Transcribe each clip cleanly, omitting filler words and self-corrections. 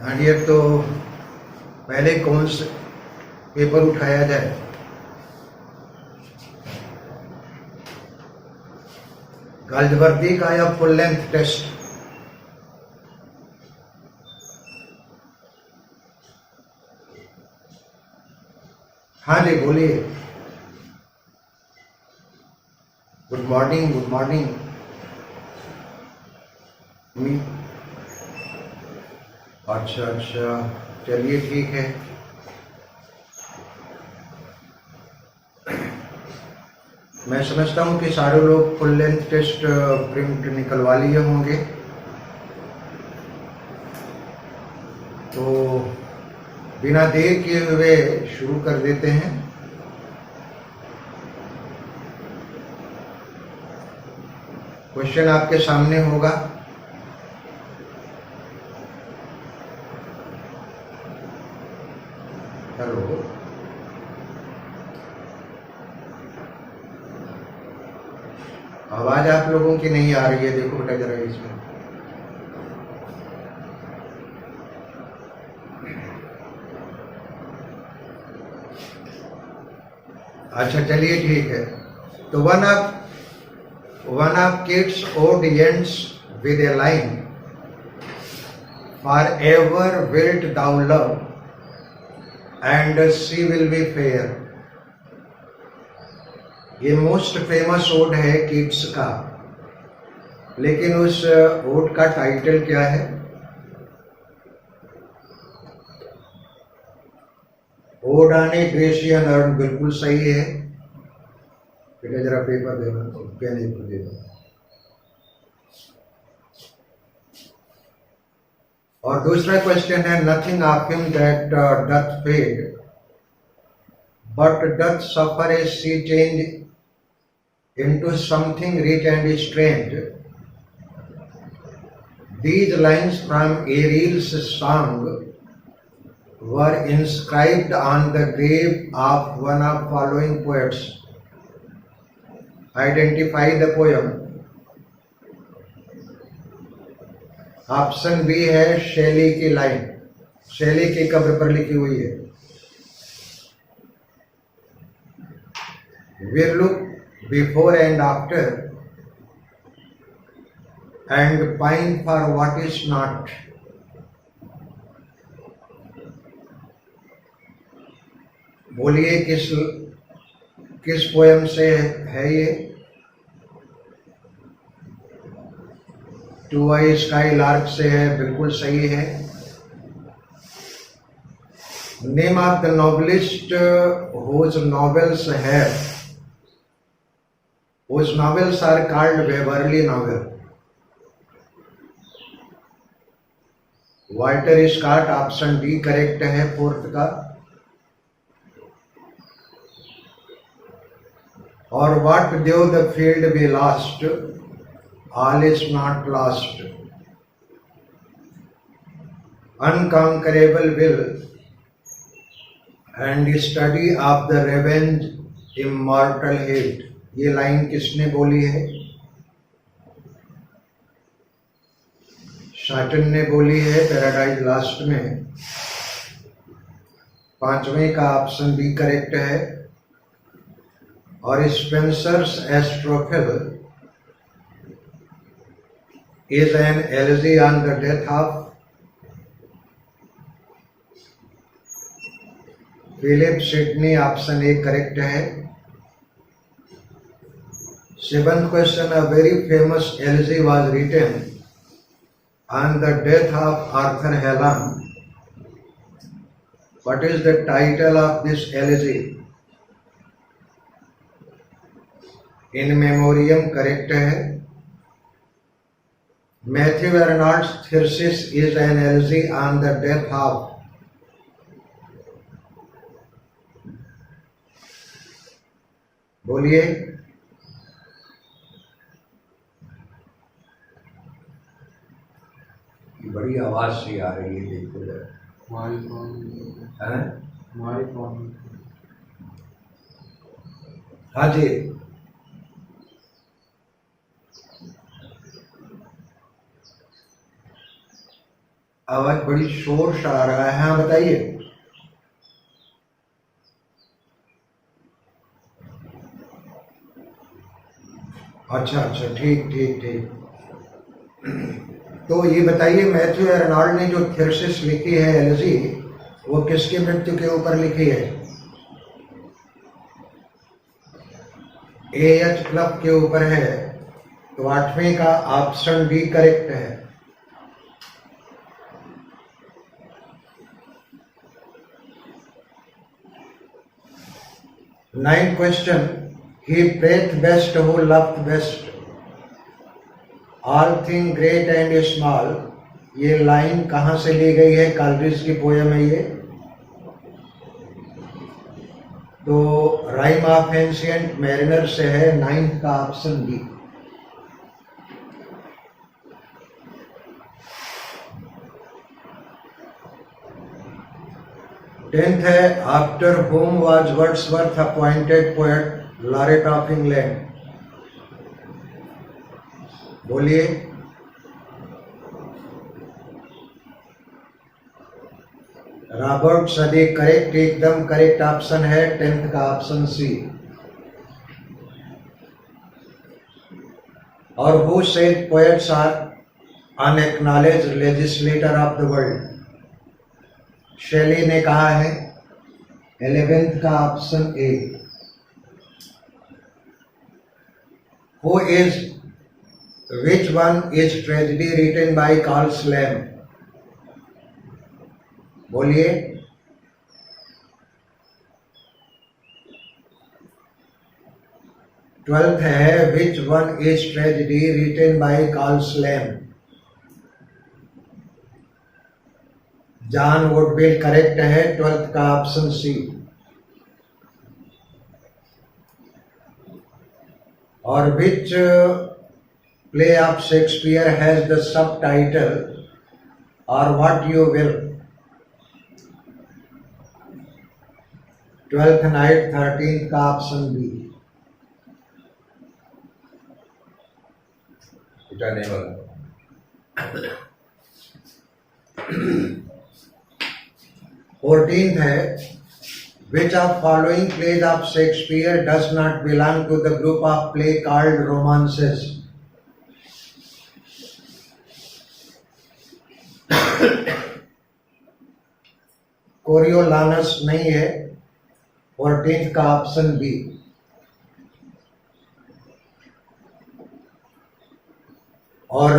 हाँ डियर, तो पहले कौन से पेपर उठाया जाए? गाल्डबर्गी का या फुल लेंथ टेस्ट? हाँ जी, बोलिए। Good morning, good morning. अच्छा अच्छा, चलिए ठीक है। मैं समझता हूँ कि सारे लोग फुल लेंथ टेस्ट प्रिंट निकलवा लिए होंगे, तो बिना देर किए हुए शुरू कर देते हैं। क्वेश्चन आपके सामने होगा। हेलो, आवाज आप लोगों की नहीं आ रही है, देखो बेटा जरा इसमें। अच्छा चलिए ठीक है। तो one of kids ode ends with a line, forever wilt thou love and she will be fair। ये मोस्ट फेमस ओड है किड्स का, लेकिन उस ओड का टाइटल क्या है? ओड आने ग्रेशियन अर्न, बिल्कुल सही है बेटा। जरा पेपर दे दो, पेन दे दो। और दूसरा क्वेश्चन है, nothing of him that doth fade but doth suffer a sea change into something rich and strange। These lines from Ariel's song were inscribed on the grave of one of following poets। Identify the poem। Option B है Shelley की line, शैली की कब्र पर लिखी हुई है। We'll look before and after and pine for what is not। बोलिए किस पोएम से है ये? टू आई स्काई लार्क से है, बिल्कुल सही है। Name of the novelist whose novels have whose novels are called Waverley novel। Walter Scott, option D correct है फोर्थ का। और what though the field be lost, all is not lost. Unconquerable will and study of the revenge immortal hate. ये line किसने बोली है? शाटन ने बोली है पैराडाइज लास्ट में। पांचवें का ऑप्शन बी करेक्ट है। और Spenser's Astrophel is an elegy on the death of Philip Sidney, option A correct है। Seventh question, a very famous elegy was written on the death of Arthur Hallam। What is the title of this elegy? In memoriam correct है। Matthew Arnold's thesis is an elegy on the death of। बोलिए। बड़ी आवाज सी आ रही है, देखो जरा। हाँ जी, आवाज बड़ी शोर सा आ रहा है। हाँ बताइए। अच्छा अच्छा, ठीक ठीक ठीक। तो ये बताइए, मैथ्यू एर्नॉल्ड ने जो थीसिस लिखी है एलजी, वो किसकी मृत्यु के ऊपर लिखी है? एएच क्लब के ऊपर है। तो 8वें का ऑप्शन डी करेक्ट है। Ninth question, he prayeth best who loved best, all thing great and small, ये लाइन कहां से ली गई है? कॉलरिज की पोयम है ये। तो राइम ऑफ एंशिएंट मैरिनर से है। 9th का ऑप्शन डी। टेंथ है, after whom was Wordsworth appointed poet laureate of England, बोलिए। रॉबर्ट सदी करेक्ट, एकदम करेक्ट ऑप्शन है 10th का ऑप्शन सी। और who said poets are unacknowledged legislator of the world, Shelley ने कहा है। 11th का option A. Who is which one is tragedy written by Karl Slam, बोलिए। Twelfth है, which one is tragedy written by Karl Slam, John वुडविल correct है। 12th का option C. और which play of Shakespeare has the subtitle or what you will, 12th night. 13th का option B. उठाने वाला। 14th है, which of following plays of Shakespeare does not belong to the group of play called romances? कोरियोलानस नहीं है। 14th का option B. और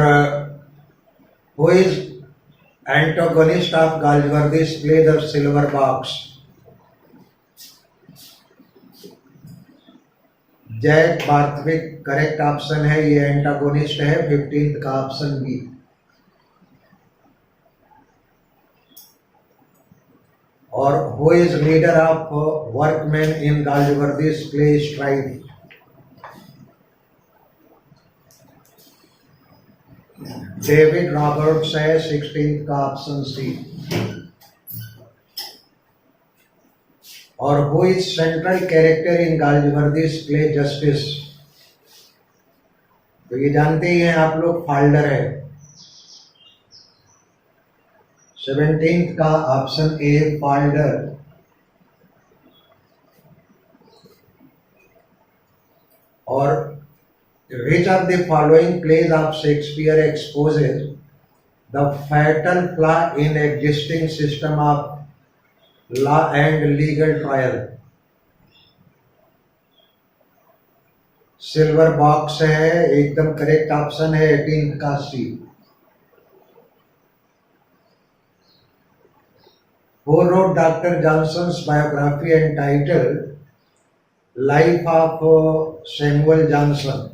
who is antagonist of Galsworthy's play The Silver Box? Jack Barthwick correct option है, ये antagonist है। 15th का option B. और who is leader of workmen in Galsworthy's play Strife? David Roberts है। 16th का option C. और who is central character in Galsworthy's play Justice, तो ये जानते ही हैं आप लोग, फाल्डर है। 17th का ऑप्शन ए फाल्डर। और which of the following plays of Shakespeare exposes the fatal flaw in existing system of law and legal trial? Silver box है, एकदम करेक्ट ऑप्शन है। 18th का सी। Who wrote Dr. Johnson's biography entitled Life of Samuel Johnson?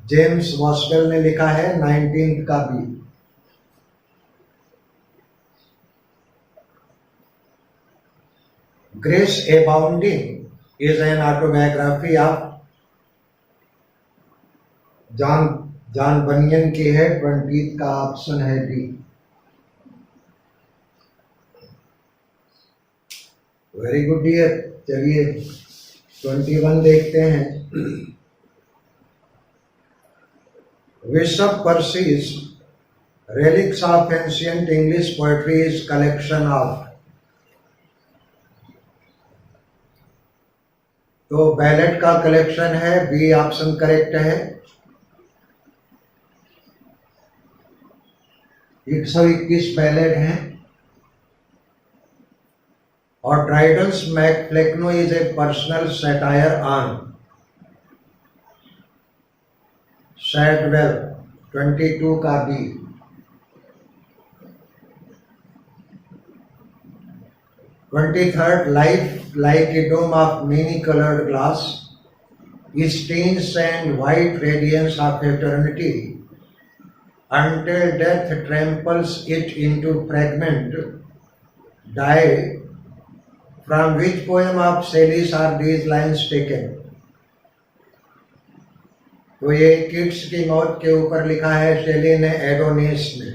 James Boswell ने लिखा है। 19th का B. Grace Abounding is an autobiography of John Bunyan की है। 20th का ऑप्शन है बी। Very good dear. चलिए 21 देखते हैं। Bishop Percy's Relics of ancient English poetry is collection of। तो बैलेट का कलेक्शन है, बी ऑप्शन करेक्ट है। 121 बैलेट हैं। और Dryden's MacFlecknoe is a personal satire on Shadwell, 22 का B. 23rd, life like a dome of many-colored glass, stains and white radiance of eternity, until death tramples it into fragment. Die. From which poem of Shelley's are these lines taken? तो ये kids की मौत के ऊपर लिखा है शेली ने, Adonis ने।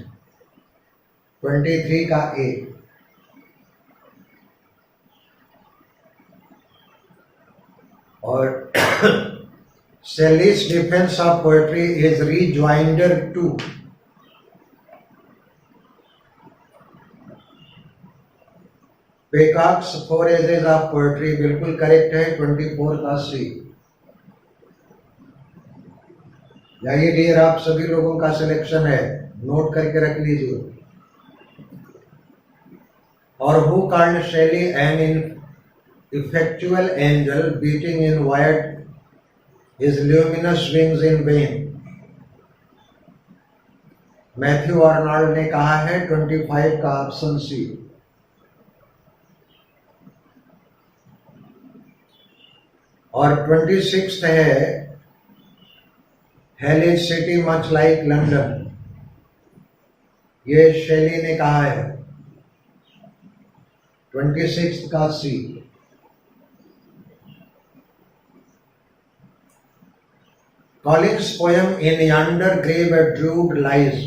23 का ए। और Shelley's defense of poetry is rejoinder to Peacock's Four Ages of Poetry, बिल्कुल करेक्ट है। 24 का सी। जाइए डियर, आप सभी लोगों का सिलेक्शन है, नोट करके रख लीजिए। और who called Shelley an effectual angel beating in wide his luminous wings in vain? Matthew Arnold ने कहा है। 25 का ऑप्शन सी। और 26 है, hell is city much like London, ये शेली ने कहा है। 26 का सी। Collins' poem In Yonder Grave a Druid Lies.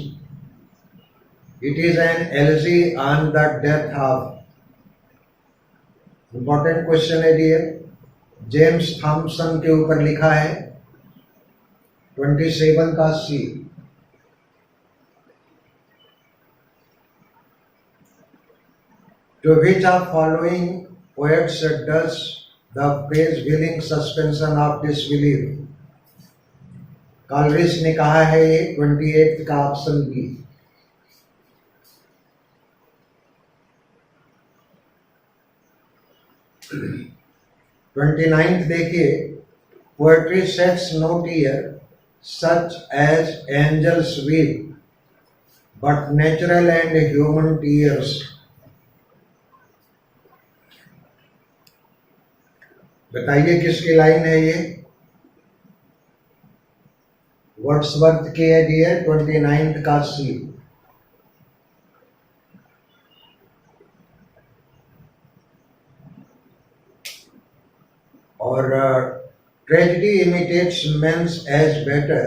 It is an elegy on the death of। Important question है डियर। जेम्स थॉमसन के ऊपर लिखा है। 27 का सी। To which of following poets does the phrase willing suspension of disbelief? कॉलरिस ने कहा है ये। 28 का ऑप्शन बी। 29th देखिए, poetry sets no tear such as angels weep but natural and human tears. बताइए किसकी लाइन है ये? वर्ड्सवर्थ की है डियर। 29th का सी। और tragedy imitates men's as better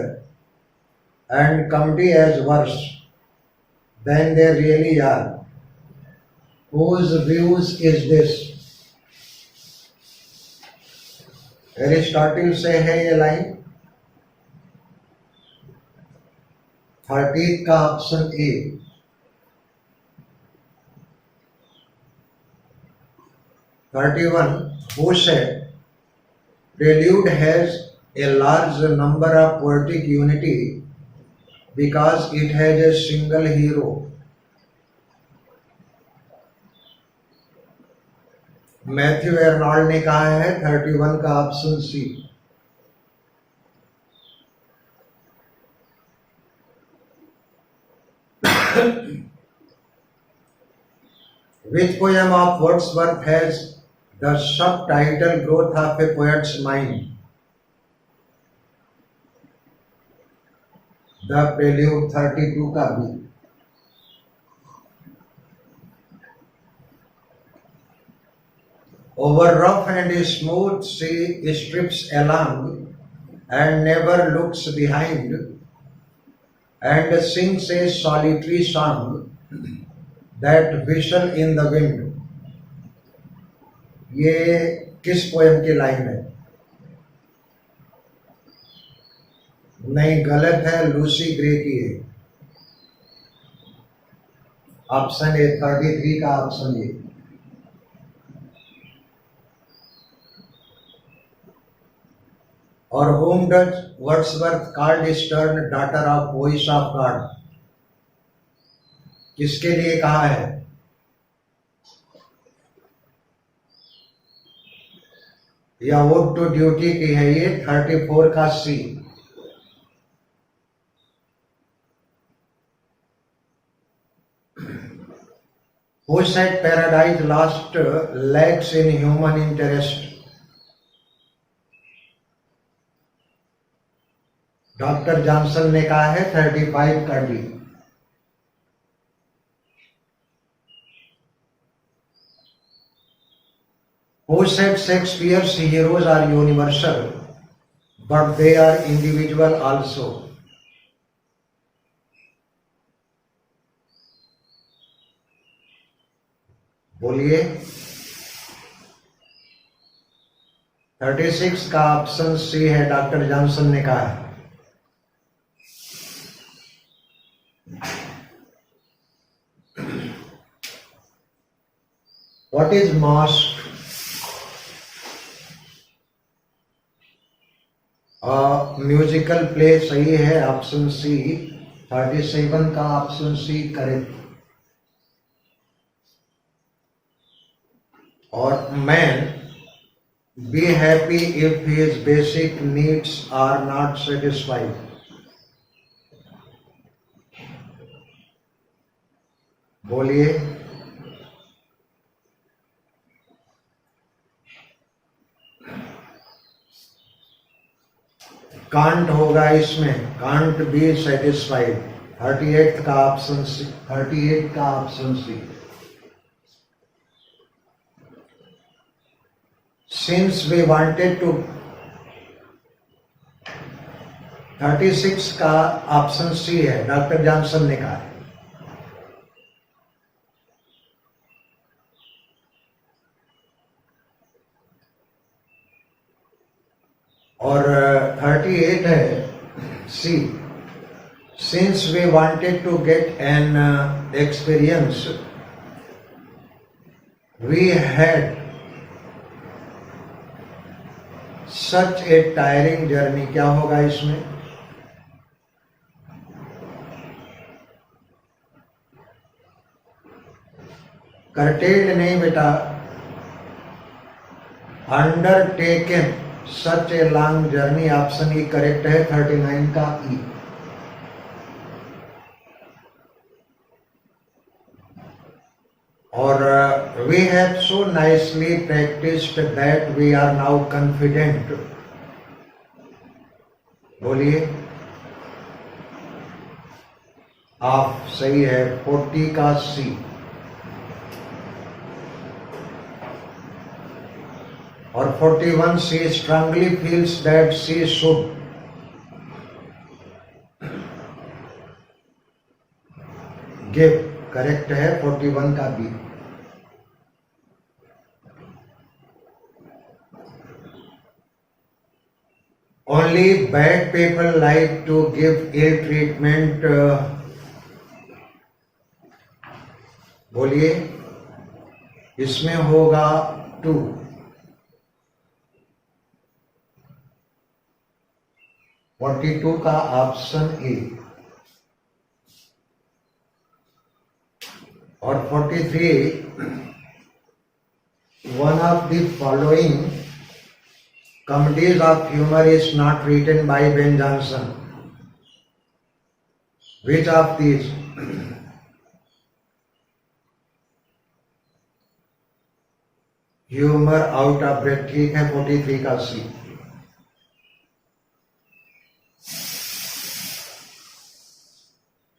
and comedy as worse than they really are. Whose views is this? Aristotle से है ये लाइन। 30 का option A. 31, who said prelude has a large number of poetic unity because it has a single hero? Matthew Arnold ने कहा है। 31 का option C. Which poem of Wordsworth has the subtitle Growth of a Poet's Mind? The Prelude, 32 का B. Over rough and smooth she strips along and never looks behind and sings a solitary song that whistle in the wind। ये किस poem की line है? नहीं, गलत है, Lucy grey की है। ऑप्शन ए 33 का ऑप्शन ए। और whom does Wordsworth called stern daughter of voice of God? किसके लिए कहा है? या वोट टू ड्यूटी की है ये 34 का सी। Who said paradise lost lacks in human interest? Doctor Johnson ने कहा है 35 का D. Who said Shakespeare's heroes are universal, but they are individual also? बोलिए। 36 का ऑप्शन सी है, डॉक्टर जॉनसन ने कहा है। What is mosque? Musical play सही है, ऑप्शन सी। 37 का ऑप्शन सी करेक्ट। और man be happy if his basic needs are not satisfied. बोलिए। कांट होगा इसमें, कांट बी सेटिस्फाइड। 38 का ऑप्शन सी, 38 का option C. Since we wanted to 36 का ऑप्शन सी है, डॉक्टर जॉनसन ने कहा। और 38 है सी। Since we wanted to get an experience, we had such a tiring journey। क्या होगा इसमें? curtailed नहीं बेटा, undertaken such a long journey, option E correct है। 39 का ई। और we have so nicely practiced that we are now confident। बोलिए। आप सही है, 40 का सी। और 41 सी strongly feels that she should give, correct है 41 का B. Only bad people like to give ill treatment। बोलिए। इसमें होगा 2। और 42 का ऑप्शन ए। और 43, one of the following comedies of humor is not written by Ben Jonson। Which of these? Humor out of breath, ठीक है 43 का सी।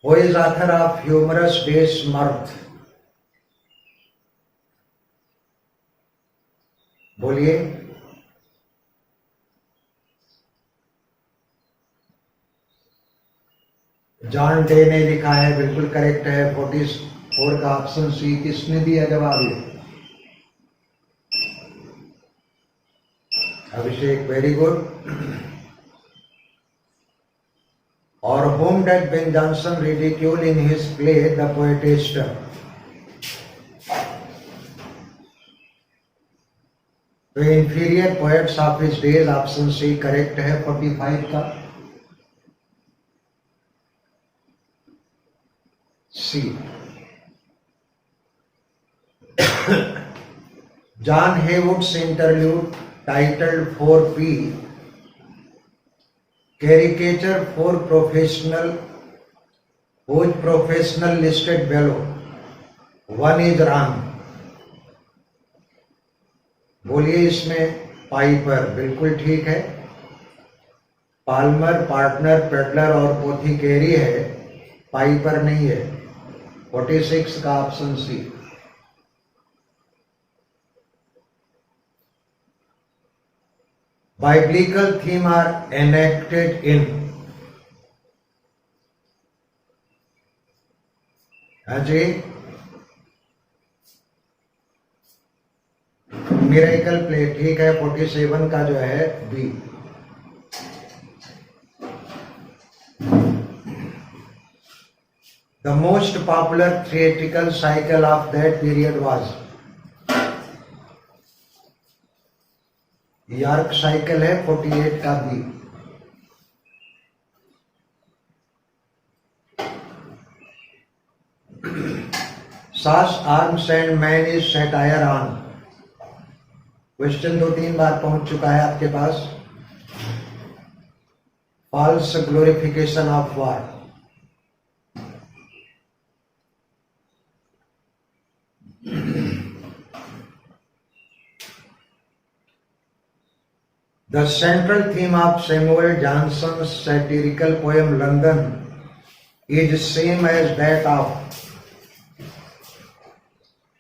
Who is author of humorous days mirth? बोलिए। जॉन डे ने लिखा है, बिल्कुल करेक्ट है। 44 का ऑप्शन सी। किसने दिया जवाब? ये अभिषेक, वेरी गुड। और whom did Ben Jonson ridicule in his play The Poetess? तो inferior poets of his days option C correct है 45 का। सी। John Haywood's interlude titled 4P caricature for professional whose professional listed below. One is wrong. बोलिए इसमें Piper बिल्कुल ठीक है, Palmer, partner, peddler और पोथीकेरी है, पाइपर नहीं है। 46 का option C. Biblical theme are enacted in अजय मिरेकल प्ले ठीक है। 47 का जो है B. The most popular theatrical cycle of that period was York cycle है। 48 का B. Shaw's Arms and Man is satire on. Question 2-3 बार पहुंच चुका है आपके पास। False glorification of war. The central theme of Samuel Johnson's satirical poem London is same as that of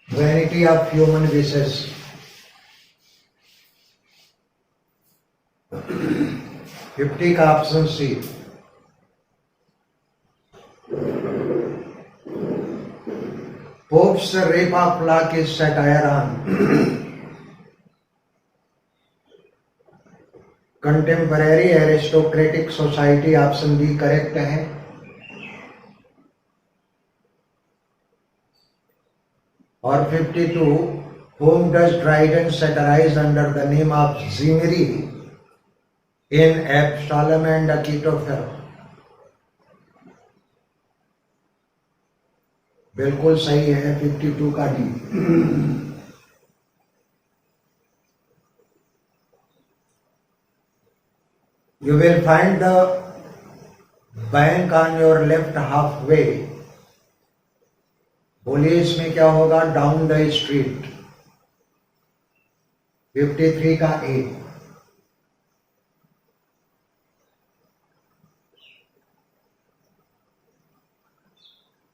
Vanity of Human Wishes. 50 का option सी। Pope's Rape of Lock is satire on contemporary aristocratic society. Option B correct है। और 52 whom does Dryden satirize under the name of Zimri in Absalom and Achitophel? बिल्कुल सही है 52 का D. You will find the bank on your left halfway. बोलिए इसमें क्या होगा? Down the street. 53 का ए।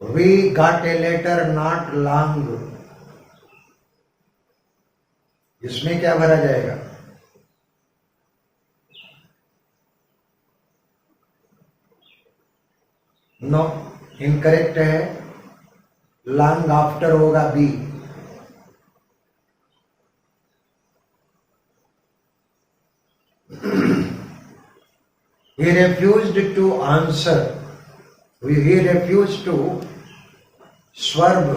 We got a letter not long. इसमें क्या भरा जाएगा? नो इनकरेक्ट है। लॉन्ग आफ्टर होगा B. He refused to answer. He refused to swerve.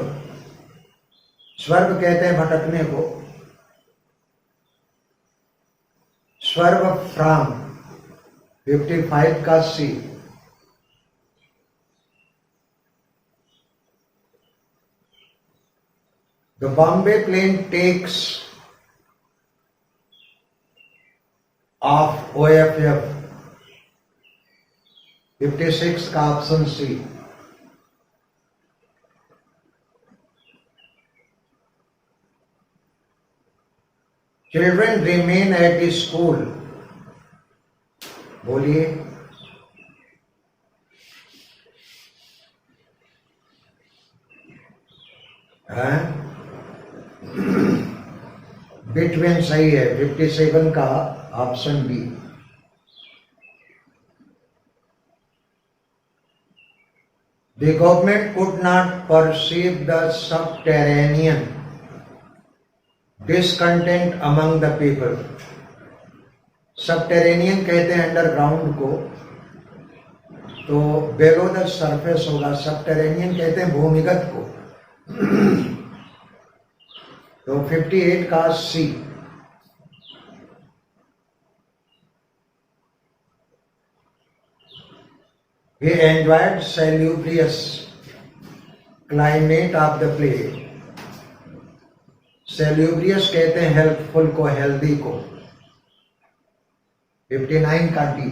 Swerve कहते हैं भटकने को। स्वर्व फ्रॉम 55 का सी। The Bombay plane takes off OFF। 56 का option C. Children remain at school। बोलिए। बिटवीन सही है। 57 का option B. The government could not perceive the subterranean discontent among the people। Subterranean कहते हैं अंडरग्राउंड को, तो बेलो द सरफेस होगा। सबटेरेनियन कहते हैं भूमिगत को। तो 58 का सी। He enjoyed salubrious climate of the place. Salubrious कहते हैं हेल्पफुल को, हेल्दी को। 59 का D.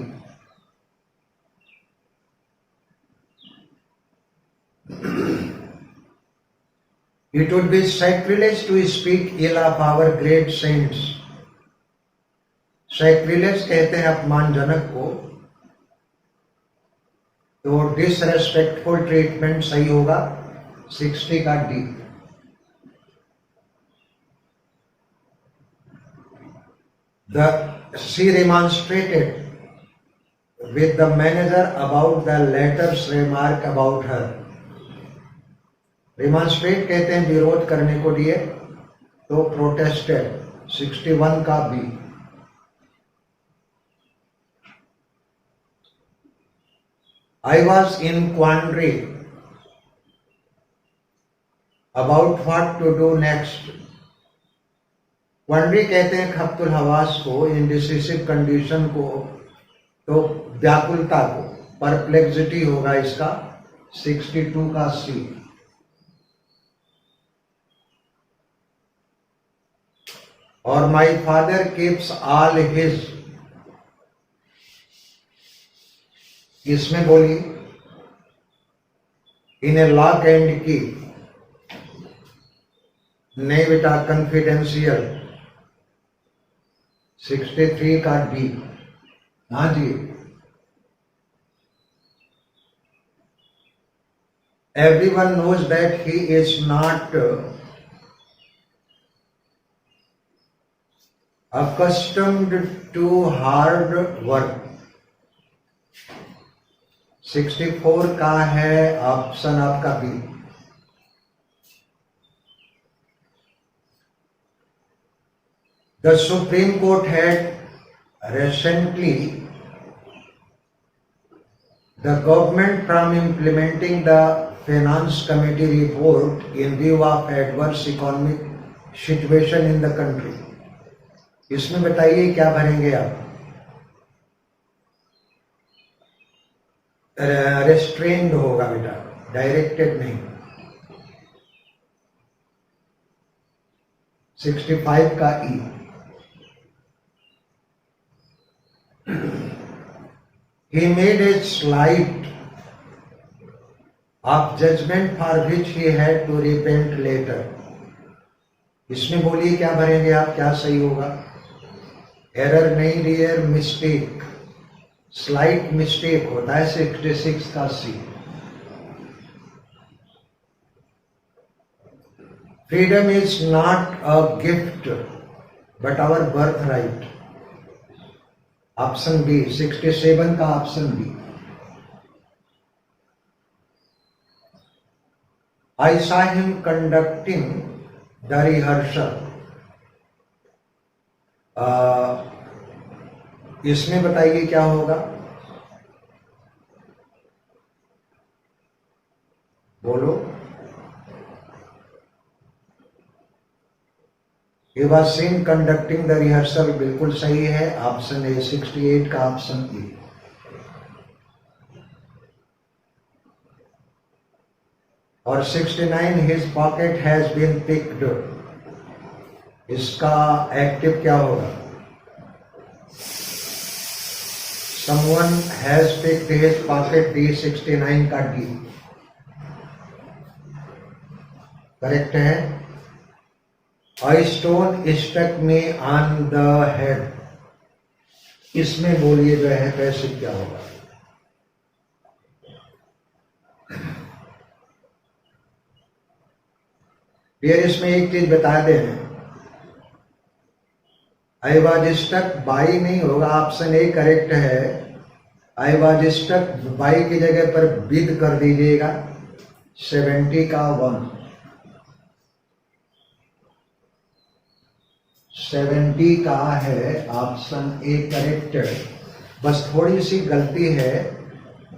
It would be sacrilege to speak ill of our great saints. Sacrilege कहते हैं अपमानजनक को, तो डिसरेस्पेक्टफुल ट्रीटमेंट सही होगा 60 का D. She remonstrated with the manager about the latter's remark about her. Remonstrate कहते हैं विरोध करने को लिए, तो protested 61 का B. I was in quandary about what to do next. Quandary कहते हैं खप्तुल हवास को, इंडिसिसिव कंडीशन को, तो व्याकुलता को, परप्लेक्सिटी होगा इसका 62 का सी। और my father keeps all his, इसमें बोली इन ए लॉक एंड की, नहीं बेटा कॉन्फिडेंशियल 63 का डी। हाँ जी। Everyone knows that he is not accustomed to hard work. 64 का है ऑप्शन आपका B. The Supreme Court had recently the government from implementing the Finance Committee report in view of adverse economic situation in the country. इसमें बताइए क्या भरेंगे आप? रेस्ट्रेन्ड होगा बेटा, डायरेक्टेड नहीं। 65 का ई। He made a slight of judgment for which he had to repent later. इसमें बोलिए क्या भरेंगे आप, क्या सही होगा? एरर नहीं, रियर मिस्टेक, स्लाइट मिस्टेक होता है 66 का C. Freedom is not a gift but our birthright. Option B 67 का option B. I saw him conducting the rehearsal. इसमें बताइए क्या होगा, बोलो। He was seen conducting the rehearsal, बिल्कुल सही है, ऑप्शन ए 68 का ऑप्शन ए। और 69 his pocket has been picked, इसका एक्टिव क्या होगा? Someone has picked his pocket, D 69 का डी करेक्ट है। A stone struck me on the head, इसमें बोलिए जो है पैसे क्या होगा? फिर इसमें एक चीज बता दें, I was struck by नहीं होगा, ऑप्शन ए करेक्ट है। I was struck by की जगह पर विद कर दीजिएगा 70 का 1। 70 का है ऑप्शन ए करेक्ट। बस थोड़ी सी गलती है,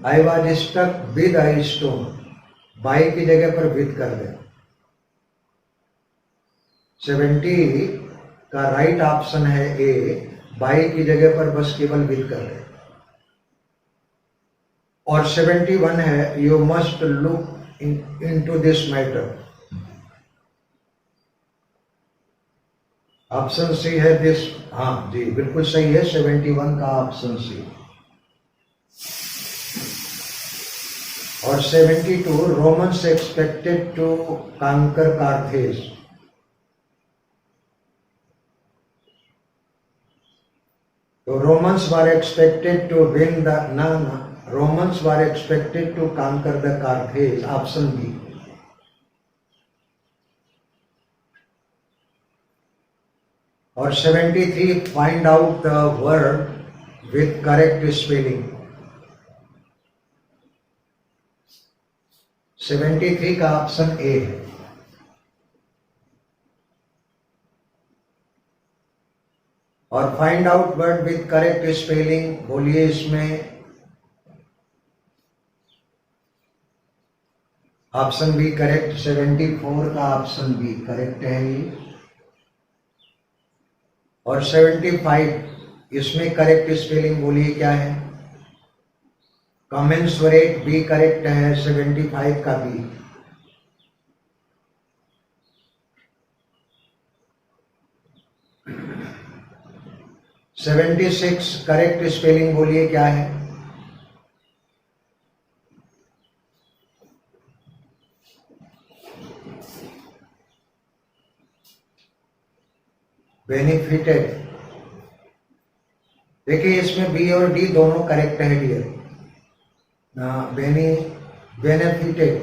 I was stuck with I stone, by की जगह पर विद कर दे। 70 का राइट ऑप्शन है ए, बाई की जगह पर बस केवल विद कर दे। और 71 है you must look into this matter. Option C है दिस, हाँ जी बिल्कुल सही है, 71 का ऑप्शन सी। और 72 Romans expected to conquer Carthage. तो Romans were expected to win the Romans were expected to conquer the Carthage, option B. और 73 find out the word with correct spelling. 73 का ऑप्शन ए है। और find out word with correct spelling, बोलिए इसमें। Option B correct, 74 का option B correct है ये। और 75 इसमें करेक्ट स्पेलिंग बोलिए क्या है। कमेंसुरेट बी करेक्ट है, 75 का B. Seventy six correct spelling बोलिए क्या है। बेनिफिटेड, देखिए इसमें बी और डी दोनों करेक्ट है dear. Benefited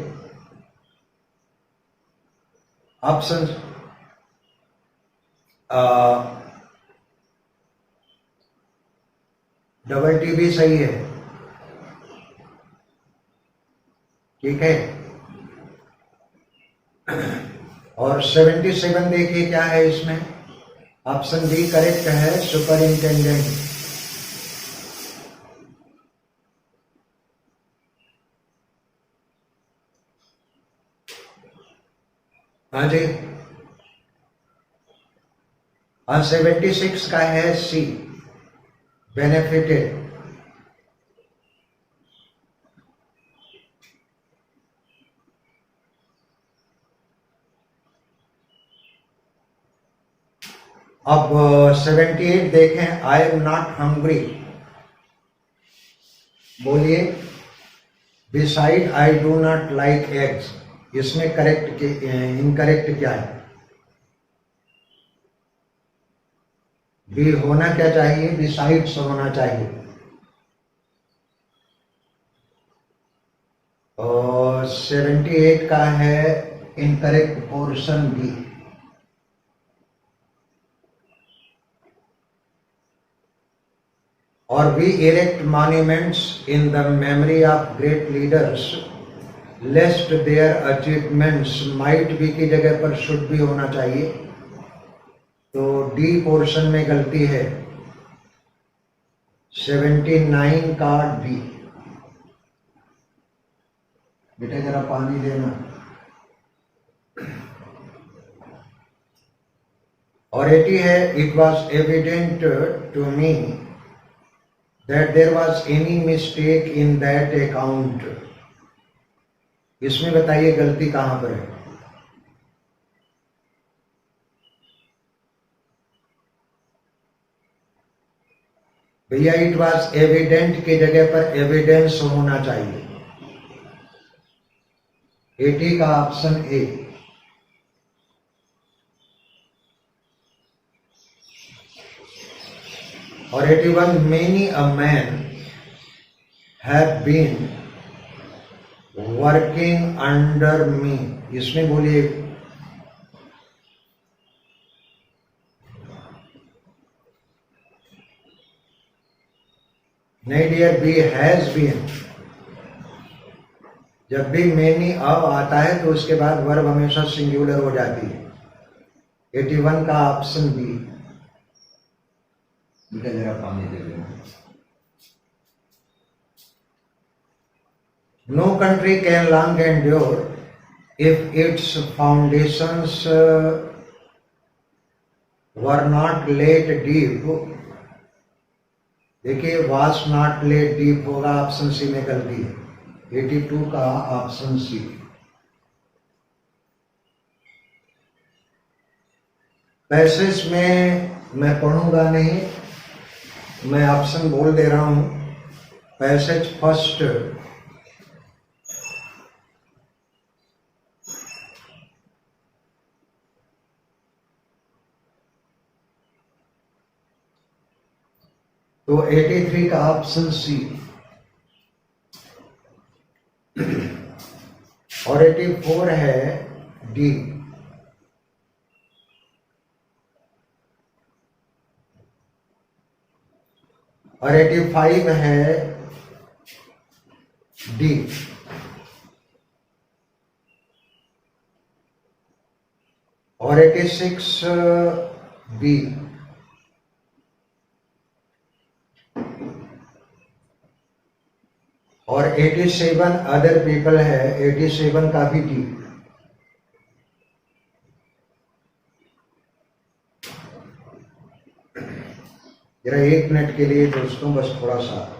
option double T भी सही है, ठीक है। और 77 देखिए क्या है इसमें। ऑप्शन बी करेक्ट है, सुपरिंटेंडेंट। हाँ जी, और 76 का है सी, बेनिफिटेड। अब 78 देखें, आई एम नॉट हंग्री, बोलिए। Beside I do not like eggs, इसमें करेक्ट इनकरेक्ट क्या है। बी होना क्या चाहिए, बिसाइड्स होना चाहिए। और 78 का है इनकरेक्ट पोर्शन बी। और we erect monuments in the memory of great leaders lest their achievements, might be की जगह पर शुड भी होना चाहिए। तो डी पोर्शन में गलती है, 79 का डी। बेटे जरा पानी देना। और 80 है, it was evident to me that there was any mistake in that account, इसमें बताइए गलती कहां पर है। भैया इट वॉज एविडेंट की जगह पर एविडेंस होना चाहिए। 80 का ऑप्शन ए। और 81 many a man have been working under me, इसमें बोलिए। नहीं डियर, बी हैज बीन। जब भी many अब आता है तो उसके बाद वर्ब हमेशा सिंगुलर हो जाती है। 81 का ऑप्शन बी। जरा पानी दे देना। No country can long endure if its foundations were not laid deep। देखिए was not laid deep होगा, ऑप्शन सी में गलती है। 82 का ऑप्शन सी। पैसेज में मैं पढ़ूंगा नहीं, मैं ऑप्शन बोल दे रहा हूं। पैसेज फर्स्ट, तो 83 का ऑप्शन सी और 84 है डी। और 85 है डी। और 86 बी। और 87 अदर पीपल है, 87 का भी डी। जरा 1 मिनट के लिए दोस्तों बस थोड़ा सा